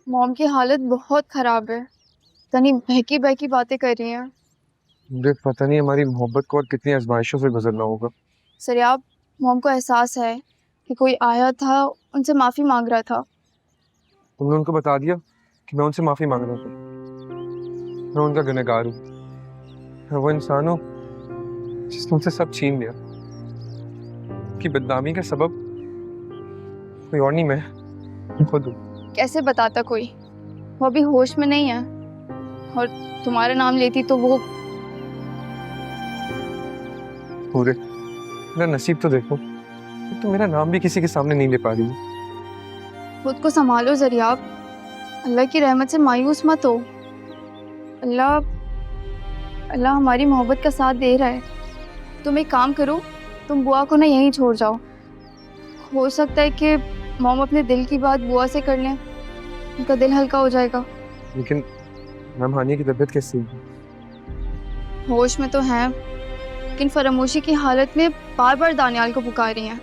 Mom की हालत बहुत खराब है। तनी बहकी बहकी बातें कर रही हैं। मुझे पता नहीं हमारी मोहब्बत को और कितनी आजमाइशों से गुजरना होगा। सरियाब, मॉम को एहसास है कि कोई आया था, उनसे माफ़ी मांग रहा था। तुमने उनको बता दिया कि मैं उनसे माफी मांग रहा था? मैं उनका गुनहगार हूँ। मैं वो इंसान हूँ जिसने उनसे सब छीन लिया। कि बदनामी का सबब कोई और नहीं, मैं खुद हूँ। कैसे बताता कोई? वो अभी होश में नहीं है। और तुम्हारा नाम लेती तो वो। पूरे मेरा नसीब तो देखो, तो मेरा नाम भी किसी के सामने नहीं ले पा रही हूँ। खुद को संभालो जरियाब। अल्लाह की रहमत से मायूस मत हो। अल्लाह अल्लाह हमारी मोहब्बत का साथ दे रहा है। तुम एक काम करो, तुम बुआ को ना यहीं छोड़ जाओ। हो सकता है कि मॉम अपने दिल की बात बुआ से कर लें, उनका दिल हल्का हो जाएगा। लेकिन मैम, हानिया की तबीयत कैसी है? होश में तो हैं, लेकिन फरामोशी की हालत में बार बार दानियाल को पुकार रही हैं।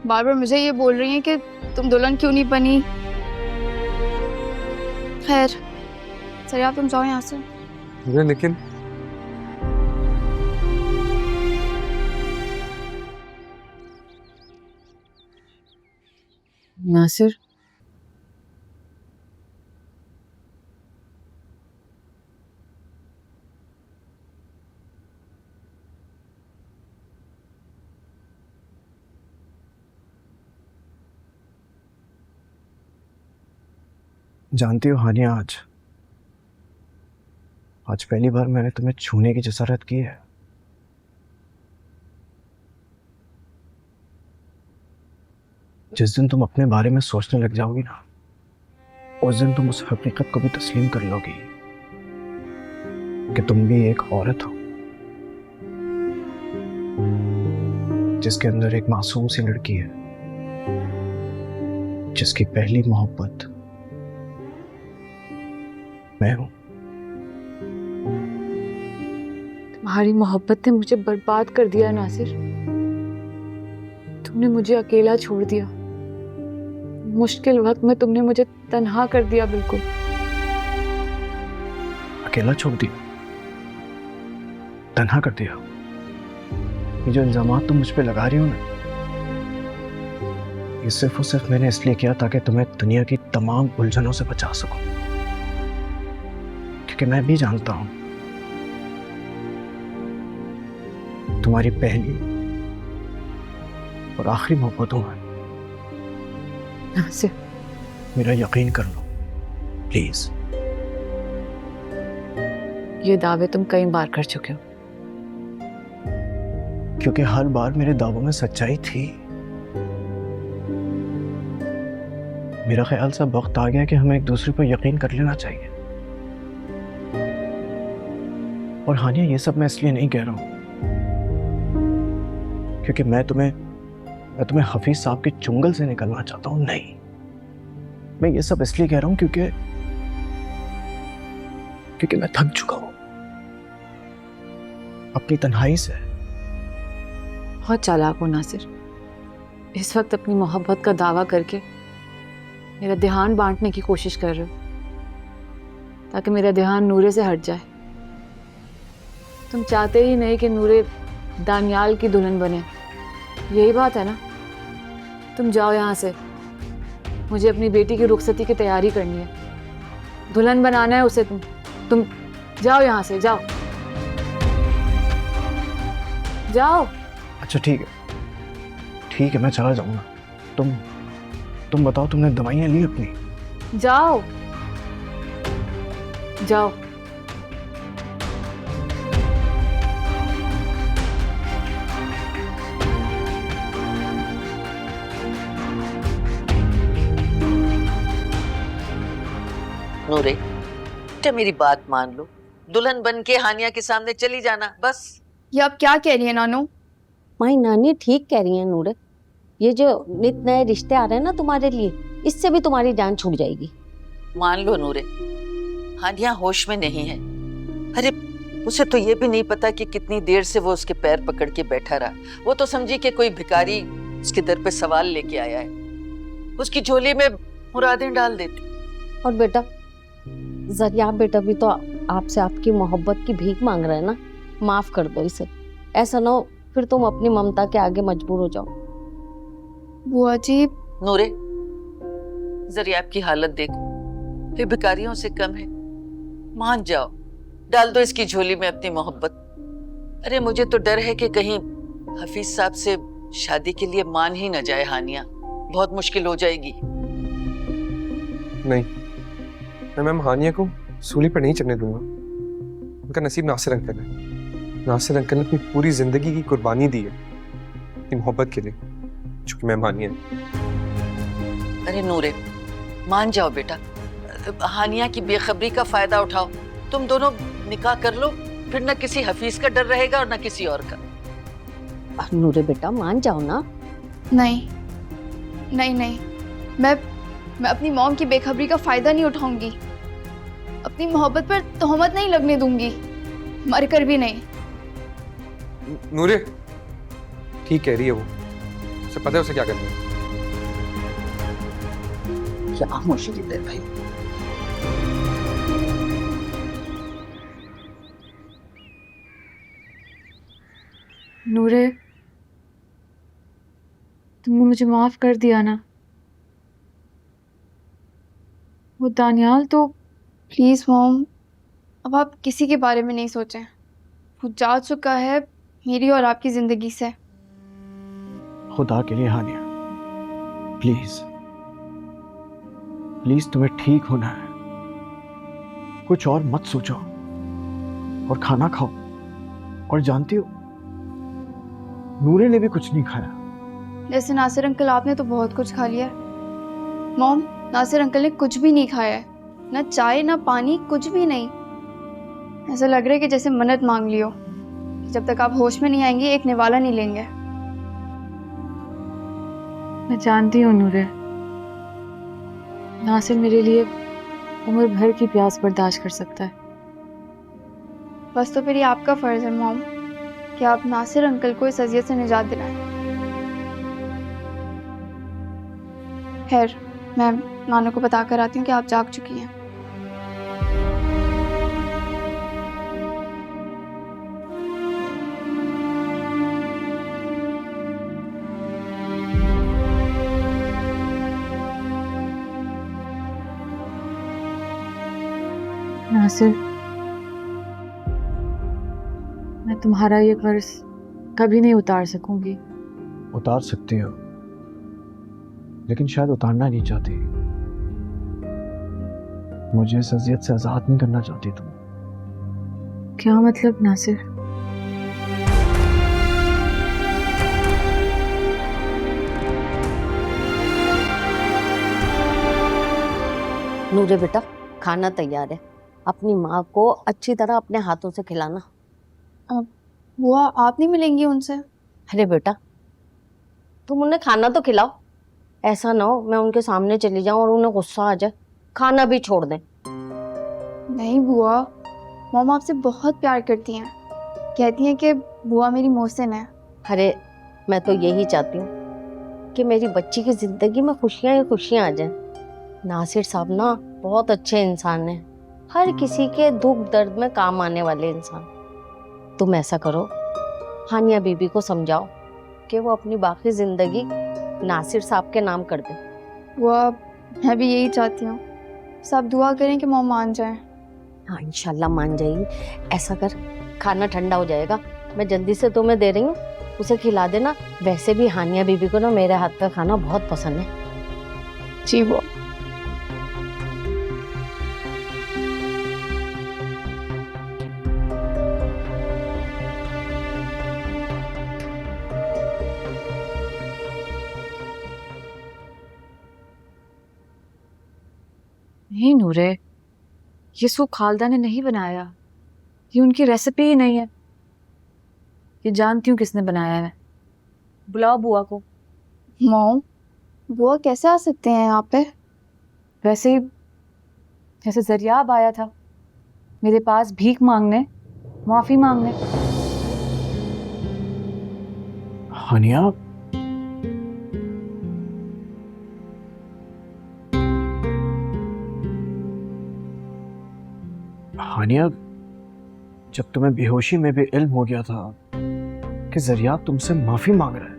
बार बार मुझे ये बोल रही हैं कि तुम दुल्हन क्यों नहीं बनी। खैर, सर आप तुम जाओ यहाँ से। लेकिन नासिर, जानती हो हानिया, आज पहली बार मैंने तुम्हें छूने की जसारत की है। जिस दिन तुम अपने बारे में सोचने लग जाओगी ना, उस दिन तुम उस हकीकत को भी तस्लीम कर लोगी कि तुम भी एक औरत हो जिसके अंदर एक मासूम सी लड़की है, जिसकी पहली मोहब्बत मैं हूं। तुम्हारी मोहब्बत ने मुझे बर्बाद कर दिया नासिर। तुमने मुझे अकेला छोड़ दिया। मुश्किल वक्त में तुमने मुझे तन्हा कर दिया। बिल्कुल अकेला छोड़ दिया, तन्हा कर दिया। ये जो इल्जामात तुम मुझ पे लगा रही हो ना, ये सिर्फ और सिर्फ मैंने इसलिए किया ताकि तुम्हें दुनिया की तमाम उलझनों से बचा सकूं। क्योंकि मैं भी जानता हूं तुम्हारी पहली और आखिरी मोहब्बत हूं मैं। नासिर, मेरा यकीन कर लो प्लीज। ये दावे तुम कई बार कर चुके हो। क्योंकि हर बार मेरे दावों में सच्चाई थी। मेरा ख्याल सा वक्त आ गया कि हमें एक दूसरे पर यकीन कर लेना चाहिए। और हानिया, ये सब मैं इसलिए नहीं कह रहा हूं क्योंकि मैं तुम्हें हफीज साहब के चुंगल से निकलना चाहता हूं। नहीं, मैं ये सब इसलिए कह रहा हूं क्योंकि मैं थक चुका हूं अपनी तन्हाई से। बहुत चालाक हो नासिर। इस वक्त अपनी मोहब्बत का दावा करके मेरा ध्यान बांटने की कोशिश कर रहे हो ताकि मेरा ध्यान नूरे से हट जाए। तुम चाहते ही नहीं कि नूरे दानियाल की दुल्हन बने, यही बात है ना? तुम जाओ यहाँ से। मुझे अपनी बेटी की रुखसती की तैयारी करनी है। दुल्हन बनाना है उसे। तुम जाओ यहाँ से, जाओ जाओ। अच्छा ठीक है, मैं चला जाऊंगा। तुम बताओ, तुमने दवाइयां ली अपनी? जाओ जाओ। नूरे, बेटा मेरी बात मान लो। दुल्हन बन के हानिया के सामने चली जाना बस। ये आप क्या कह रही हैं नानू? माई नानी ठीक कह रही है नूरे। ये जो नित नए रिश्ते आ रहे हैं ना तुम्हारे लिए, इससे भी तुम्हारी जान छूट जाएगी। मान लो नूरे, हानिया होश में नहीं है। अरे उसे तो ये भी नहीं पता कि कितनी देर से वो उसके पैर पकड़ के बैठा रहा। वो तो समझी कि कोई भिखारी उसके दर पे सवाल लेके आया है। उसकी झोली में मुरादें डाल देती। और बेटा जरिया बेटा भी तो आपसे आपकी मोहब्बत की भीख मांग रहा है ना, माफ कर दो इसे। ऐसा ना हो फिर तुम अपनी ममता के आगे मजबूर हो जाओ। बुआ जी नूरे, जरिया आपकी हालत देखो, ये भिखारियों से कम है। मान जाओ, डाल दो इसकी झोली में अपनी मोहब्बत। अरे मुझे तो डर है कि कहीं हफीज साहब से शादी के लिए मान ही न जाए हानिया, बहुत मुश्किल हो जाएगी। नहीं, मैं मैम हानिया को सूली पर नहीं चढ़ने दूंगा। उनका नसीब नासिर अंकल है। नासिर अंकल ने अपनी पूरी जिंदगी की कुर्बानी दी है अपनी मोहब्बत के लिए, जो कि मैम हानिया है। अरे नूरे, मान जाओ बेटा, हानिया की बेखबरी का फायदा उठाओ। तुम दोनों निकाह कर लो, फिर न किसी हफीज का डर रहेगा और न किसी और का। नूरे बेटा मान जाओ ना। नहीं नहीं नहीं, मैं अपनी मॉम की बेखबरी का फायदा नहीं उठाऊंगी। अपनी मोहब्बत पर तोहमत नहीं लगने दूंगी, मर कर भी नहीं। नूरे ठीक कह रही है वो, उसे पता है उसे क्या करना है। क्या मुश्किल है भाई। नूरे, तुमने मुझे माफ कर दिया ना। वो दानियाल तो प्लीज मॉम, अब आप किसी के बारे में नहीं सोचें। वो जा चुका है मेरी और आपकी जिंदगी से। खुदा के लिए हानिया, प्लीज प्लीज तुम्हें ठीक होना है, कुछ और मत सोचो और खाना खाओ। और जानती हो नूरे ने भी कुछ नहीं खाया। जैसे नासिर अंकल, आपने तो बहुत कुछ खा लिया। मॉम, नासिर अंकल ने कुछ भी नहीं खाया है, ना चाय ना पानी, कुछ भी नहीं। ऐसा लग रहा है कि जैसे मन्नत मांग लियो, जब तक आप होश में नहीं आएंगे एक निवाला नहीं लेंगे। मैं जानती हूँ नूरे, नासिर मेरे लिए उम्र भर की प्यास बर्दाश्त कर सकता है। बस तो फिर ये आपका फर्ज है मॉम कि आप नासिर अंकल को इस अजियत से निजात दिलाएं। खैर, मैं नानू को बता कर आती हूँ कि आप जाग चुकी हैं। नासिर, मैं तुम्हारा ये कर्ज कभी नहीं उतार सकूंगी। उतार सकती हो, लेकिन शायद उतारना नहीं चाहती। मुझे इस अजियत से आजाद नहीं करना चाहती तुम। क्या मतलब नासिर? नूरे बेटा खाना तैयार है, अपनी माँ को अच्छी तरह अपने हाथों से खिलाना। बुआ, आप नहीं मिलेंगी उनसे? अरे बेटा तुम उन्हें खाना तो खिलाओ, ऐसा ना हो मैं उनके सामने चली जाऊं और उन्हें गुस्सा आ जाए, खाना भी छोड़ दें। नहीं बुआ, मॉम आपसे बहुत प्यार करती हैं, कहती हैं कि बुआ मेरी मोहसिन है। अरे मैं तो यही चाहती हूँ कि मेरी बच्ची की जिंदगी में खुशियाँ ही खुशियाँ आ जाएं। नासिर साहब ना बहुत अच्छे इंसान हैं, हर किसी के दुख दर्द में काम आने वाले इंसान। तुम ऐसा करो, हानिया बीबी को समझाओ कि वो अपनी बाकी जिंदगी नासिर साहब के नाम कर दे। बुआ, मैं भी यही चाहती हूँ, सब दुआ करें कि मॉम मान जाए। हाँ इंशाल्लाह मान जाएगी। ऐसा कर, खाना ठंडा हो जाएगा, मैं जल्दी से तुम्हें दे रही हूँ, उसे खिला देना। वैसे भी हानिया बीबी को ना मेरे हाथ का खाना बहुत पसंद है। जी बुआ। नहीं नूरे, ये सूप खालदा ने नहीं बनाया, ये उनकी रेसिपी ही नहीं है। ये जानती हूँ किसने बनाया है। बुलाओ बुआ को। मॉम, बुआ कैसे आ सकते हैं यहाँ पे? वैसे ही जैसे जरियाब आया था मेरे पास भीख मांगने, माफी मांगने। हानिया, हानिया, जब तुम्हें बेहोशी में भी इल्म हो गया था कि जरिया तुमसे माफी मांग रहा है,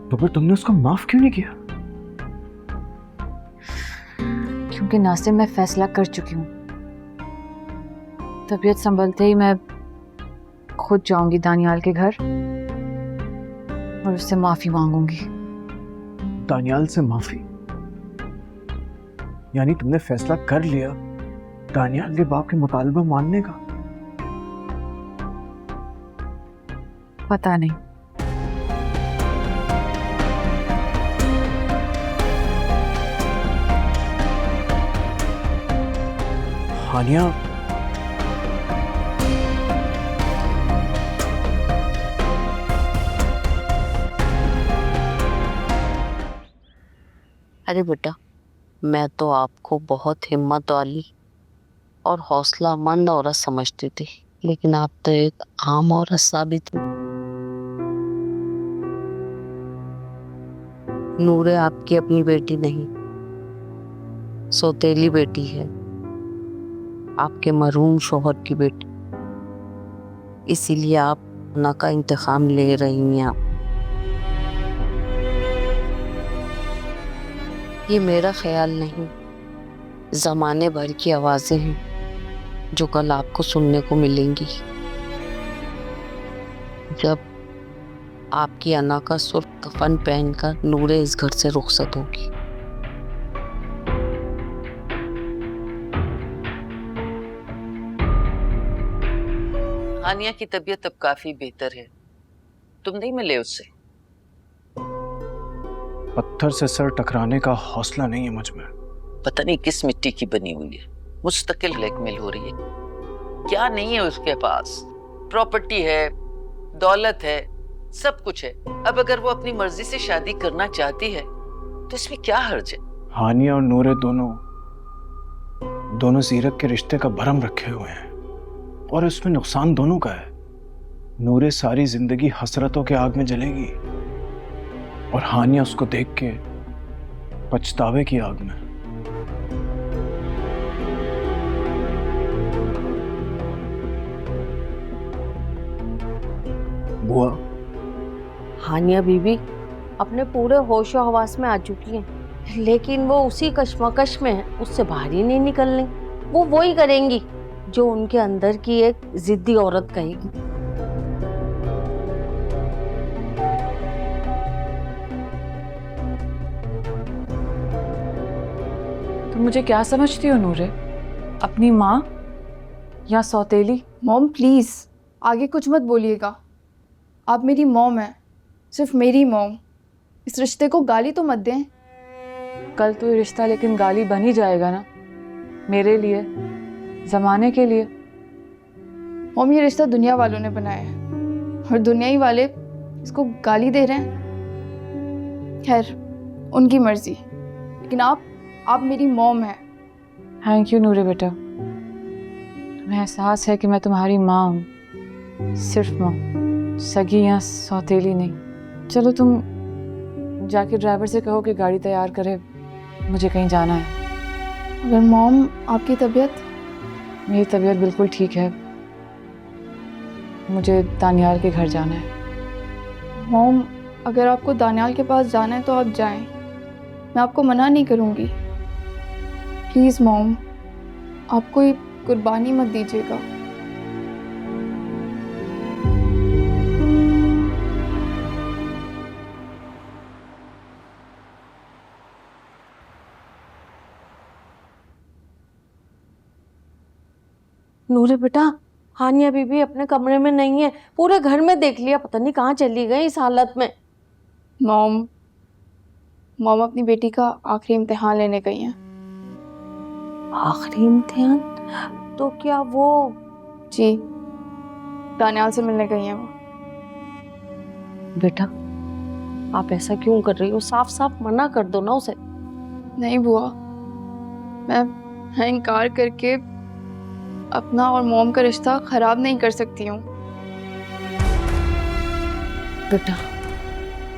तो फिर तुमने उसको माफ क्यों नहीं किया? क्योंकि नासिर, मैं फैसला कर चुकी हूँ। तबीयत संभलते ही मैं खुद जाऊंगी दानियाल के घर और उससे माफी मांगूंगी। दानियाल से माफी? यानी तुमने फैसला कर लिया दानियाल के बाप के मुतालबा मानने का? पता नहीं। हानिया, अरे बेटा, मैं तो आपको बहुत हिम्मत वाली और हौसलामंद औरत समझती थी, लेकिन आप तो एक आम औरत साबित हुई। नूरे आपकी अपनी बेटी नहीं, सौतेली बेटी है, आपके मरहूम शौहर की बेटी। इसीलिए आप ना का इंतकाम ले रही हैं। आप, ये मेरा ख्याल नहीं, जमाने भर की आवाजें हैं जो कल आपको सुनने को मिलेंगी जब आपकी अना का सुर्ख कफन पहनकर नूरे इस घर से रुखसत होगी। हानिया की तबीयत अब काफी बेहतर है। तुम नहीं मिले उससे? पत्थर से सर टकराने का हौसला नहीं है मुझ में। पता नहीं किस मिट्टी की बनी हुई है, मुस्तकिल ब्लैकमेल हो रही है। क्या नहीं है उसके पास? प्रॉपर्टी है, दौलत है, सब कुछ है। अब अगर वो अपनी मर्जी से शादी करना चाहती है तो इसमें क्या हर्ज है? हानिया और नूरे दोनों सीरत के रिश्ते का भरम रखे हुए हैं और इसमें नुकसान दोनों का है। नूरे सारी जिंदगी हसरतों के आग में जलेगी और हानिया उसको देख के पछतावे की आग में। बुआ, हानिया बीबी अपने पूरे होशो हवास में आ चुकी है, लेकिन वो उसी कश्मकश में है, उससे बाहर ही नहीं निकलने। वो वही करेंगी जो उनके अंदर की एक जिद्दी औरत कहेगी। तुम मुझे क्या समझती हो नूरे? अपनी माँ या सौतेली? मॉम प्लीज़ आगे कुछ मत बोलिएगा। आप मेरी मॉम हैं, सिर्फ मेरी मॉम। इस रिश्ते को गाली तो मत दें। कल तो ये रिश्ता लेकिन गाली बन ही जाएगा ना, मेरे लिए, जमाने के लिए। मॉम ये रिश्ता दुनिया वालों ने बनाया है और दुनियाई वाले इसको गाली दे रहे हैं। खैर उनकी मर्जी, लेकिन आप मेरी मॉम हैं। थैंक यू नूरे बेटा। तुम्हें एहसास है कि मैं तुम्हारी माँ हूँ, सिर्फ माँ, सगी या सौतेली नहीं। चलो तुम जाके ड्राइवर से कहो कि गाड़ी तैयार करे, मुझे कहीं जाना है। अगर मॉम आपकी तबीयत? मेरी तबीयत बिल्कुल ठीक है, मुझे दानियाल के घर जाना है। मॉम अगर आपको दानियाल के पास जाना है तो आप जाएं, मैं आपको मना नहीं करूँगी। प्लीज़ मॉम, आप कोई कुर्बानी मत दीजिएगा। नूरे बेटा, हानिया बीबी अपने कमरे में नहीं है, पूरे घर में देख लिया, पता नहीं कहाँ चली गई इस हालत में। मॉम अपनी बेटी का आखिरी इम्तिहान लेने गई हैं। आखिरी इम्तिहान? तो क्या वो? जी, दानियाल से मिलने गई हैं वो। बेटा आप ऐसा क्यों कर रही हो? साफ साफ मना कर दो ना उसे। नहीं बुआ, मैं इनकार करके अपना और मॉम का रिश्ता खराब नहीं कर सकती हूँ। बेटा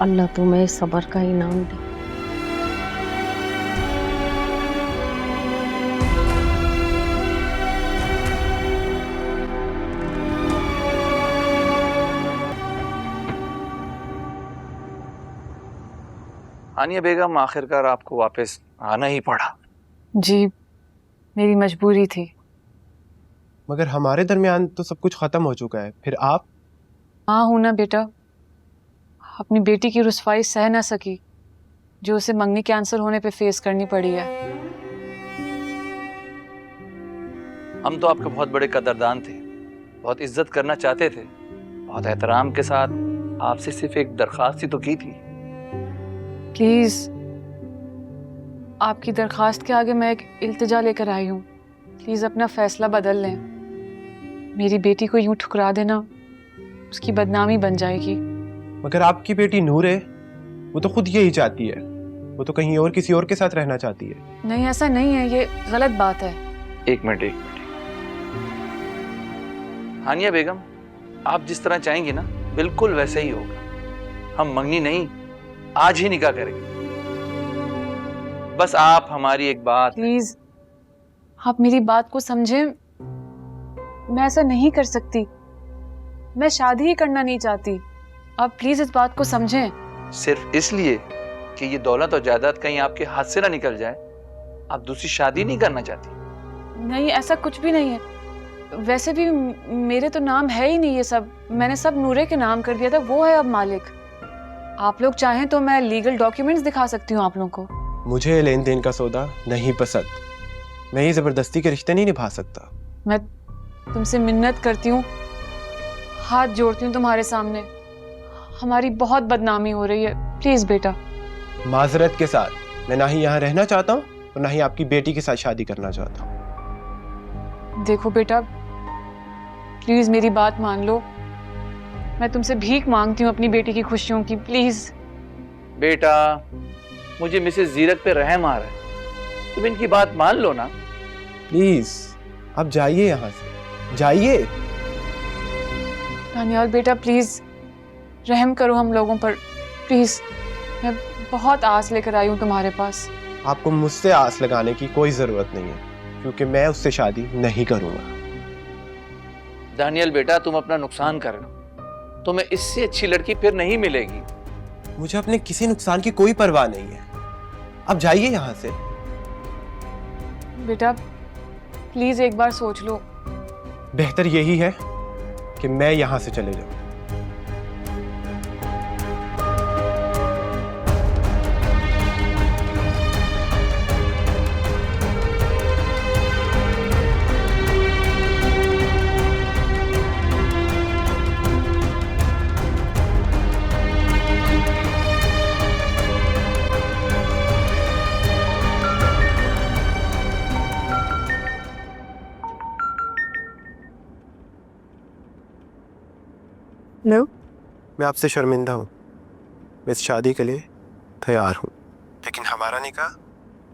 अल्लाह तुम्हें सब्र का इनाम दे। हानिया बेगम, आखिरकार आपको वापस आना ही पड़ा। जी, मेरी मजबूरी थी। मगर हमारे दरमियान तो सब कुछ खत्म हो चुका है, फिर आप? हाँ हूं ना बेटा, अपनी बेटी की रुसवाई सह ना सकी जो उसे मंगनी कैंसर होने पे फेस करनी पड़ी है। हम तो आपके बहुत बड़े कदरदान थे, बहुत इज्जत करना चाहते थे, बहुत एहतराम के साथ आपसे सिर्फ एक दरख्वास्त ही तो की थी। प्लीज, आपकी दरखास्त के आगे मैं एक इल्तिजा लेकर आई हूँ। प्लीज अपना फैसला बदल लें। मेरी बेटी को यूं ठुकरा देना उसकी बदनामी बन जाएगी। मगर आपकी बेटी नूर है, वो तो खुद यही चाहती है, वो तो कहीं और किसी और के साथ रहना चाहती है। नहीं, ऐसा नहीं है, ये गलत बात है। एक मिनट। हानिया बेगम, आप जिस तरह चाहेंगी ना बिल्कुल वैसे ही होगा। हम मंगनी नहीं, आज ही निकाह करेंगे। बस आप हमारी एक बात। प्लीज, आप मेरी बात को समझें। मैं ऐसा नहीं कर सकती, मैं शादी ही करना नहीं चाहती। आप प्लीज इस बात को समझें। सिर्फ इसलिए कि ये दौलत और जायदाद कहीं आपके हाथ से ना निकल जाए, आप दूसरी शादी नहीं करना चाहती? नहीं, ऐसा कुछ भी नहीं है। वैसे भी मेरे तो नाम है ही नहीं ये सब, मैंने सब नूरे के नाम कर दिया था, वो है अब मालिक। आप लोग चाहें तो मैं लीगल डॉक्यूमेंट्स दिखा सकती हूँ आप लोगों को। मुझे लेन देन का सौदा नहीं पसंद, मैं ये जबरदस्ती के रिश्ते नहीं निभा सकता। मैं तुमसे मिन्नत करती हूँ, हाथ जोड़ती हूँ तुम्हारे सामने, हमारी बहुत बदनामी हो रही है, प्लीज बेटा। माजरत के साथ, मैं ना ही यहाँ रहना चाहता हूँ और ना ही आपकी बेटी के साथ शादी करना चाहता हूँ। देखो बेटा, प्लीज मेरी बात मान लो। मैं तुमसे भीख मांगती हूँ अपनी बेटी की खुशियों की, प्लीज। बेटा, मुझे मिसेस जीरक पे रहम आ रहा है, तुम इनकी बात मान लो ना। प्लीज आप जाइए यहाँ से, जाइए। दानियाल बेटा, प्लीज रहम करो हम लोगों पर, प्लीज। मैं बहुत आस लेकर आई हूँ तुम्हारे पास। आपको मुझसे आस लगाने की कोई जरूरत नहीं है, क्योंकि मैं उससे शादी नहीं करूंगा। दानियल बेटा, तुम अपना नुकसान कर रहे हो, तुम्हें इससे अच्छी लड़की फिर नहीं मिलेगी। मुझे अपने किसी नुकसान की कोई परवाह नहीं है, आप जाइए यहाँ से। बेटा प्लीज एक बार सोच लो। बेहतर यही है कि मैं यहाँ से चले जाऊँ। नो, मैं आपसे शर्मिंदा हूँ, मैं इस शादी के लिए तैयार हूँ, लेकिन हमारा निकाह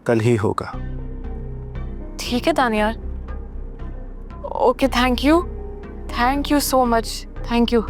कल ही होगा। ठीक है Daniyal. Okay, thank you so much, thank you.